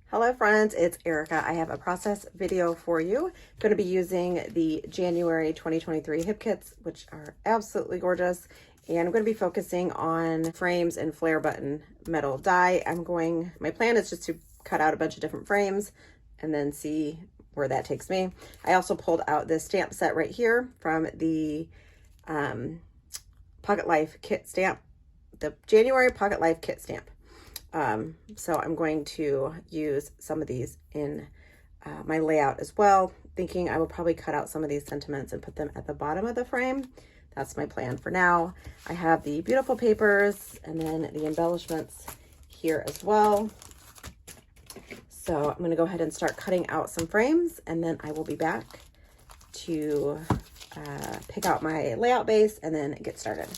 Hello friends, it's Erica. I have a process video for you. I'm going to be using the January 2023 hip kits, which are absolutely gorgeous. And I'm going to be focusing on frames and flare button metal die. My plan is just to cut out a bunch of different frames and then see where that takes me. I also pulled out this stamp set right here from the Pocket Life kit stamp, the January Pocket Life kit stamp. So I'm going to use some of these in my layout as well, thinking I will probably cut out some of these sentiments and put them at the bottom of the frame. That's my plan for now. I have the beautiful papers and then the embellishments here as well. So I'm going to go ahead and start cutting out some frames, and then I will be back to pick out my layout base and then get started.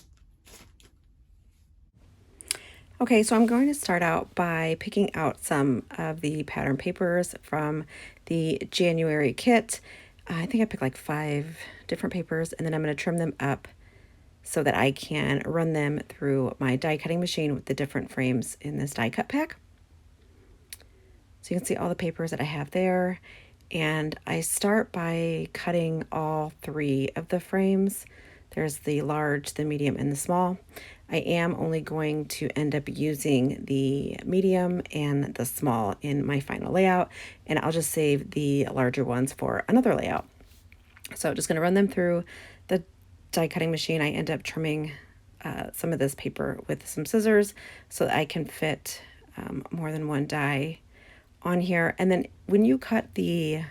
Okay, so I'm going to start out by picking out some of the pattern papers from the January kit. I think I picked like 5 different papers, and then I'm going to trim them up so that I can run them through my die cutting machine with the different frames in this die cut pack. So you can see all the papers that I have there, and I start by cutting all 3 of the frames. There's the large, the medium, and the small. I am only going to end up using the medium and the small in my final layout, and I'll just save the larger ones for another layout. So just going to run them through the die cutting machine. I end up trimming some of this paper with some scissors so that I can fit more than one die on here. And then when you cut the,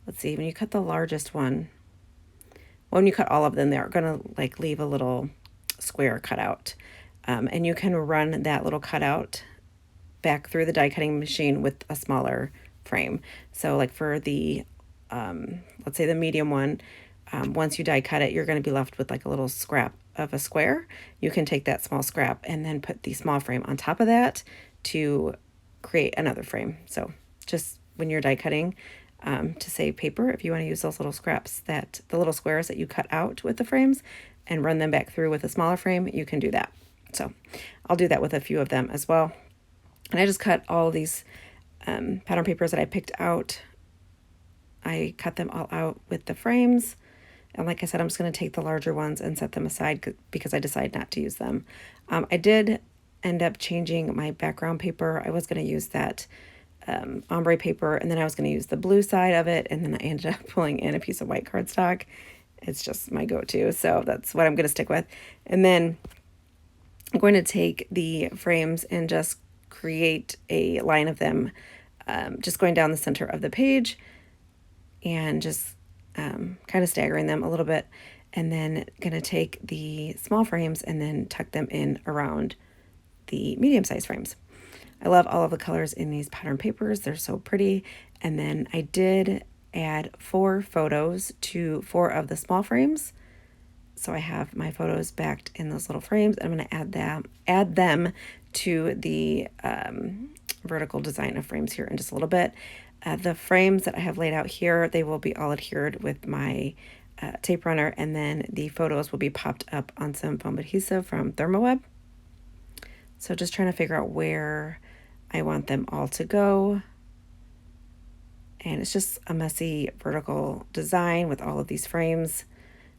when you cut the largest one, when you cut all of them, they're going to like leave a little square cutout, and you can run that little cutout back through the die cutting machine with a smaller frame. So like for the let's say the medium one, once you die cut it, you're going to be left with like a little scrap of a square. You can take that small scrap and then put the small frame on top of that to create another frame. So just when you're die cutting, to save paper, if you want to use those little scraps, that the little squares that you cut out with the frames and run them back through with a smaller frame, you can do that. So I'll do that with a few of them as well. And I just cut all these pattern papers that I picked out. I cut them all out with the frames. And like I said, I'm just going to take the larger ones and set them aside because I decided not to use them. I did end up changing my background paper. I was going to use that ombre paper, and then I was going to use the blue side of it, and then I ended up pulling in a piece of white cardstock. It's just my go-to, so that's what I'm going to stick with. And then I'm going to take the frames and just create a line of them, just going down the center of the page and just kind of staggering them a little bit, and then going to take the small frames and then tuck them in around the medium-sized frames. I love all of the colors in these pattern papers. They're so pretty. And then I did add 4 photos to 4 of the small frames. So I have my photos backed in those little frames. I'm going to add them to the vertical design of frames here in just a little bit. The frames that I have laid out here, they will be all adhered with my tape runner, and then the photos will be popped up on some foam adhesive from Thermoweb. So just trying to figure out where I want them all to go. And it's just a messy vertical design with all of these frames.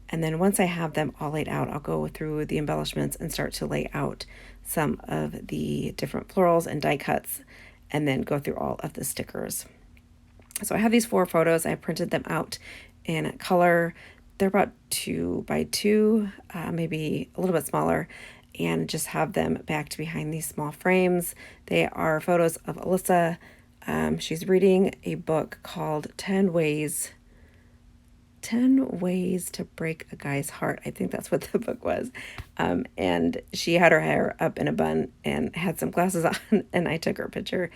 And then once I have them all laid out, I'll go through the embellishments and start to lay out some of the different florals and die cuts, and then go through all of the stickers. So I have these 4 photos. I printed them out in color. They're about 2 by 2, maybe a little bit smaller, and just have them backed behind these small frames. They are photos of Alyssa. She's reading a book called 10 Ways to Break a Guy's Heart. I think that's what the book was. And she had her hair up in a bun and had some glasses on, and I took her picture.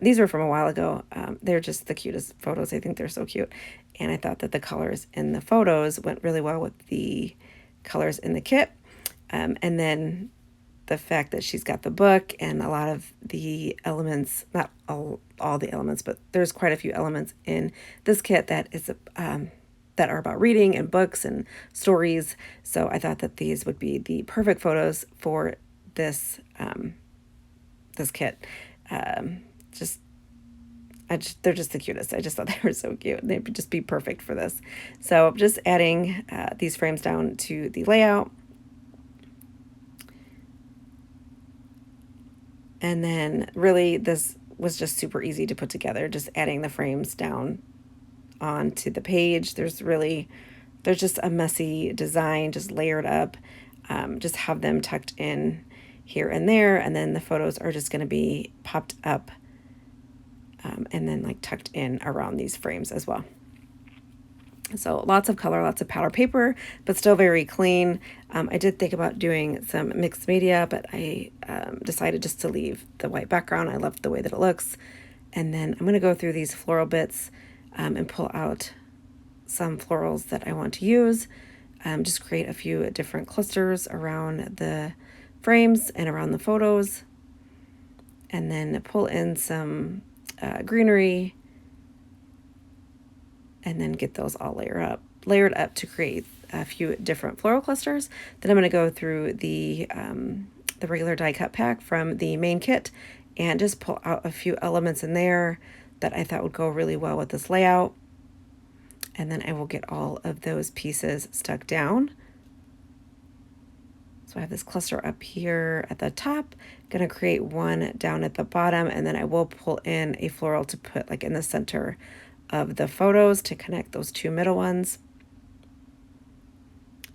These were from a while ago. They're just the cutest photos. I think they're so cute. And I thought that the colors in the photos went really well with the colors in the kit. And then the fact that she's got the book and a lot of the elements, not all the elements, but there's quite a few elements in this kit that is that are about reading and books and stories. So I thought that these would be the perfect photos for this this kit. Just they're just the cutest. I just thought they were so cute. They'd just be perfect for this. So I'm just adding these frames down to the layout. And then really this was just super easy to put together, just adding the frames down onto the page. There's just a messy design, just layered up. Just have them tucked in here and there, and then the photos are just going to be popped up and then like tucked in around these frames as well. So lots of color, lots of powder paper, but still very clean. I did think about doing some mixed media, but I decided just to leave the white background. I love the way that it looks. And then I'm going to go through these floral bits and pull out some florals that I want to use. Just create a few different clusters around the frames and around the photos. And then pull in some greenery, and then get those all layered up to create a few different floral clusters. Then I'm going to go through the regular die cut pack from the main kit and just pull out a few elements in there that I thought would go really well with this layout. And then I will get all of those pieces stuck down. So I have this cluster up here at the top, gonna create one down at the bottom, and then I will pull in a floral to put like in the center of the photos to connect those two middle ones.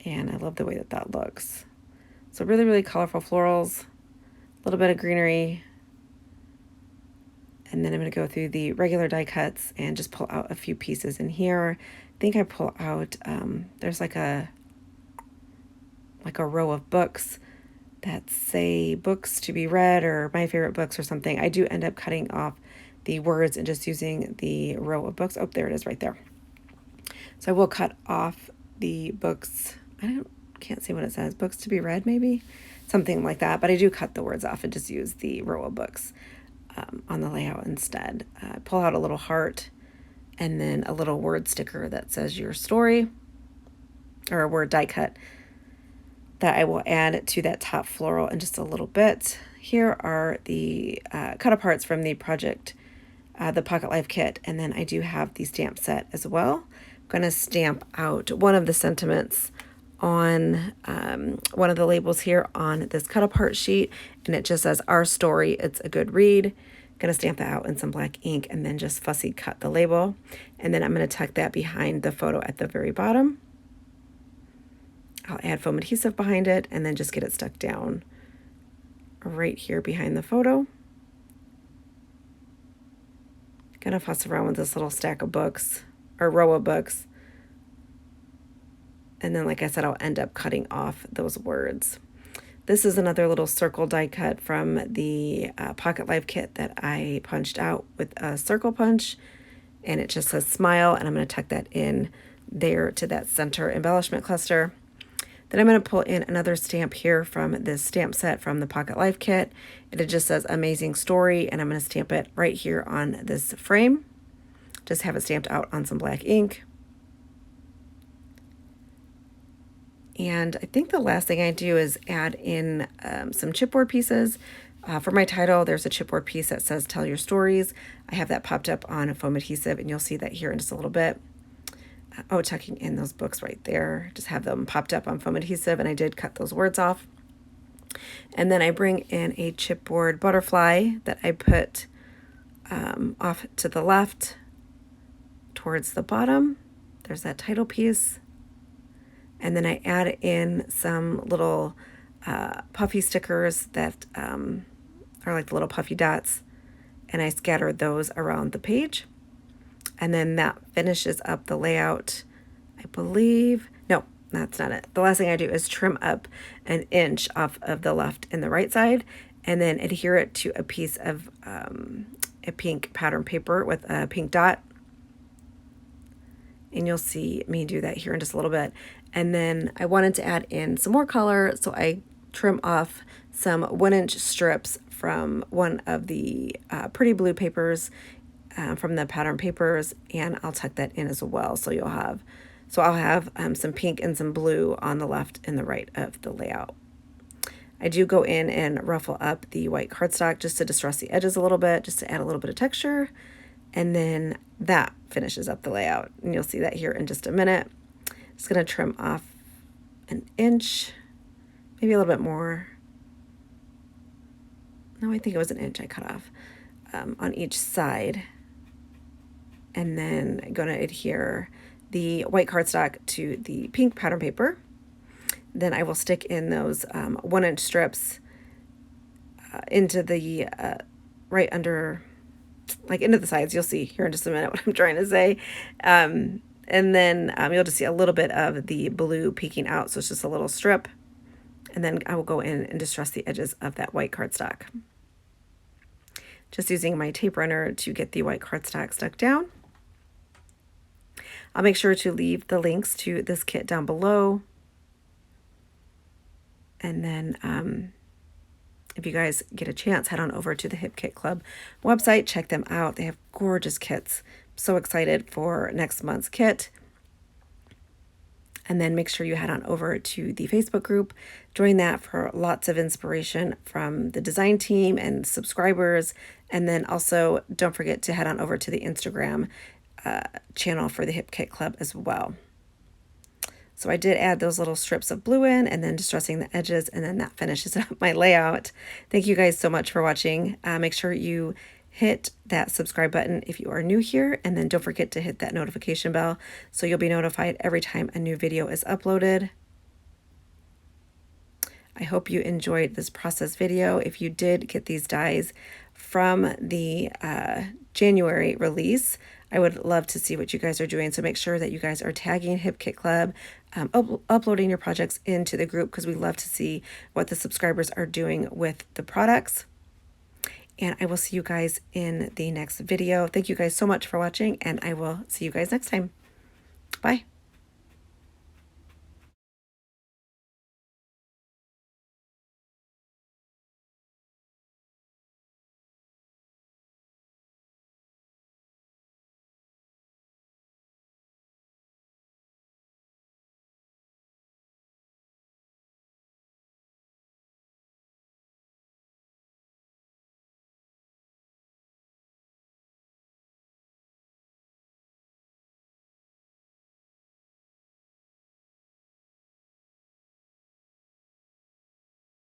And I love the way that that looks. So really, really colorful florals, a little bit of greenery. And then I'm going to go through the regular die cuts and just pull out a few pieces in here. I think I pull out, there's like a row of books that say books to be read or my favorite books or something. I do end up cutting off the words and just using the row of books. Oh, there it is right there. So I will cut off the books. Can't see what it says. Books to be read, maybe? Something like that. But I do cut the words off and just use the row of books on the layout instead. Pull out a little heart and then a little word sticker that says your story, or a word die cut that I will add to that top floral in just a little bit. Here are the cut aparts from the project, the Pocket Life kit, and then I do have the stamp set as well. I'm going to stamp out one of the sentiments on one of the labels here on this cut apart sheet, and it just says our story, it's a good read. Going to stamp that out in some black ink and then just fussy cut the label, and then I'm going to tuck that behind the photo at the very bottom. I'll add foam adhesive behind it and then just get it stuck down right here behind the photo. Gonna fuss around with this little stack of books or row of books. And then, like I said, I'll end up cutting off those words. This is another little circle die cut from the Pocket Life kit that I punched out with a circle punch. And it just says smile, and I'm going to tuck that in there to that center embellishment cluster. Then I'm going to pull in another stamp here from this stamp set from the Pocket Life kit. And it just says amazing story, and I'm going to stamp it right here on this frame. Just have it stamped out on some black ink. And I think the last thing I do is add in some chipboard pieces. For my title, there's a chipboard piece that says tell your stories. I have that popped up on a foam adhesive, and you'll see that here in just a little bit. Tucking in those books right there. Just have them popped up on foam adhesive, and I did cut those words off. And then I bring in a chipboard butterfly that I put off to the left towards the bottom. There's that title piece. And then I add in some little puffy stickers that are like the little puffy dots, and I scatter those around the page. And then that finishes up the layout, I believe. No, that's not it. The last thing I do is trim up an inch off of the left and the right side, and then adhere it to a piece of a pink pattern paper with a pink dot. And you'll see me do that here in just a little bit. And then I wanted to add in some more color, so I trim off some 1-inch strips from one of the pretty blue papers from the pattern papers, and I'll tuck that in as well. So I'll have some pink and some blue on the left and the right of the layout. I do go in and ruffle up the white cardstock just to distress the edges a little bit, just to add a little bit of texture. And then that finishes up the layout. And you'll see that here in just a minute. Just going to trim off an inch, maybe a little bit more. No, I think it was an inch I cut off on each side. And then I'm going to adhere the white cardstock to the pink pattern paper. Then I will stick in those 1-inch strips into the right under, like into the sides. You'll see here in just a minute what I'm trying to say. And then you'll just see a little bit of the blue peeking out, so it's just a little strip. And then I will go in and distress the edges of that white cardstock. Just using my tape runner to get the white cardstock stuck down. I'll make sure to leave the links to this kit down below. And then if you guys get a chance, head on over to the Hip Kit Club website. Check them out. They have gorgeous kits. So excited for next month's kit. And then make sure you head on over to the Facebook group. Join that for lots of inspiration from the design team and subscribers. And then also don't forget to head on over to the Instagram channel for the Hip Kit Club as well. So I did add those little strips of blue in and then distressing the edges, and then that finishes up my layout. Thank you guys so much for watching. Make sure you hit that subscribe button if you are new here, and then don't forget to hit that notification bell so you'll be notified every time a new video is uploaded. I hope you enjoyed this process video. If you did get these dies from the January release, I would love to see what you guys are doing. So make sure that you guys are tagging Hip Kit Club, uploading your projects into the group, because we love to see what the subscribers are doing with the products. And I will see you guys in the next video. Thank you guys so much for watching, and I will see you guys next time. Bye.